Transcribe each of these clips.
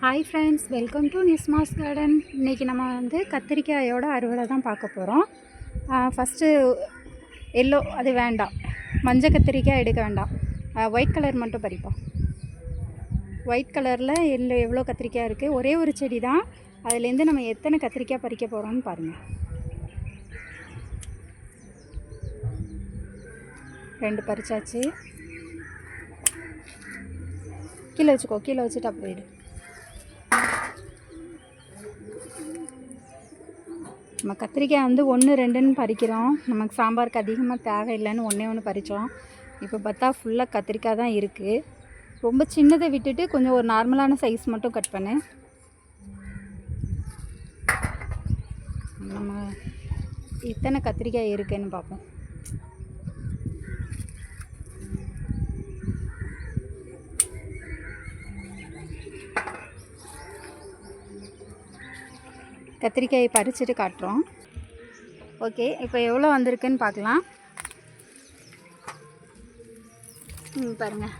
Hi friends, welcome to நிஸ்மாஸ் garden. இன்றைக்கி நம்ம வந்து கத்திரிக்காயோட அறுவடை தான் பார்க்க போகிறோம். ஃபஸ்ட்டு எல்லோ அது வேண்டாம், மஞ்சள் கத்திரிக்காய் எடுக்க வேண்டாம், ஒயிட் கலர் மட்டும் பறிப்போம். ஒயிட் கலரில் எவ்வளோ கத்திரிக்காய் இருக்குது, ஒரே ஒரு செடி தான். அதுலேருந்து நம்ம எத்தனை கத்திரிக்காய் பறிக்க போகிறோம்னு பாருங்கள். 2 பறிச்சாச்சு. கீழே வச்சுக்கோ, கீழே வச்சுட்டு அப்புறம் போயிடு. நம்ம கத்திரிக்காய் வந்து 1 2ன்னு பறிக்கிறோம். நமக்கு சாம்பாருக்கு அதிகமாக தேவையில்லைன்னு 1 பறித்தோம். இப்போ பார்த்தா ஃபுல்லாக கத்திரிக்காய் தான் இருக்குது. ரொம்ப சின்னதை விட்டுட்டு கொஞ்சம் ஒரு நார்மலான சைஸ் மட்டும் கட் பண்ணு. நம்ம எத்தனை கத்திரிக்காய் இருக்குதுன்னு பார்ப்போம். கத்திரிக்காயை பறிச்சுட்டு காட்டுறோம். ஓகே, இப்போ எவ்வளோ வந்திருக்குன்னு பார்க்கலாம். பாருங்கள்,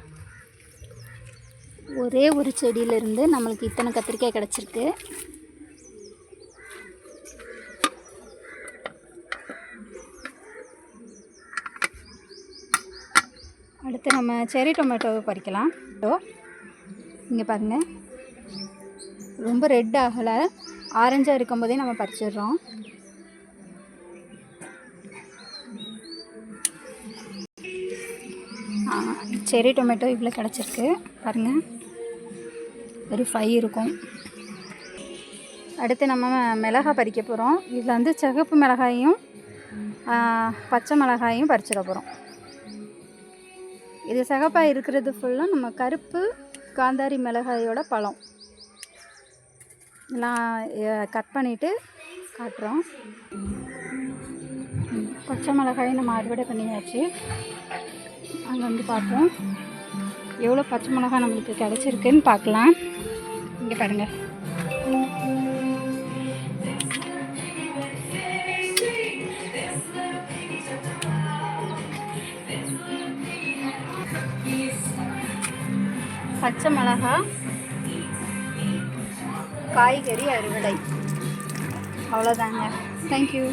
ஒரே ஒரு செடியிலேருந்து நம்மளுக்கு இத்தனை கத்திரிக்காய் கிடச்சிருக்கு. அடுத்து நம்ம செரி டொமேட்டோவை பறிக்கலாம். இங்கே பாருங்கள், ரொம்ப ரெட் ஆகலை, ஆரஞ்சாக இருக்கும்போதே நம்ம பறிச்சிடுறோம். செரி டொமேட்டோ இவ்வளோ கிடச்சிருக்கு பாருங்கள், ஒரு 5 இருக்கும். அடுத்து நம்ம மிளகாய் பறிக்க போகிறோம். இதில் வந்து சிகப்பு மிளகாயும் பச்சை மிளகாயும் பறிச்சிட போகிறோம். இது சிகப்பாக இருக்கிறது ஃபுல்லாக நம்ம கருப்பு காந்தாரி மிளகாயோட பழம். எல்லாம் கட் பண்ணிவிட்டு காட்டுறோம். பச்சை மிளகாயும் நம்ம அறுவடை பண்ணியாச்சு. அங்கே வந்து பார்ப்போம் எவ்வளோ பச்சை மிளகாய் நம்மளுக்கு கிடச்சிருக்குன்னு பார்க்கலாம். இங்கே பாருங்கள், பச்சை மிளகாய் காய்கறி அறுவடை. அவ்வளோதாங்க. தேங்க்யூ.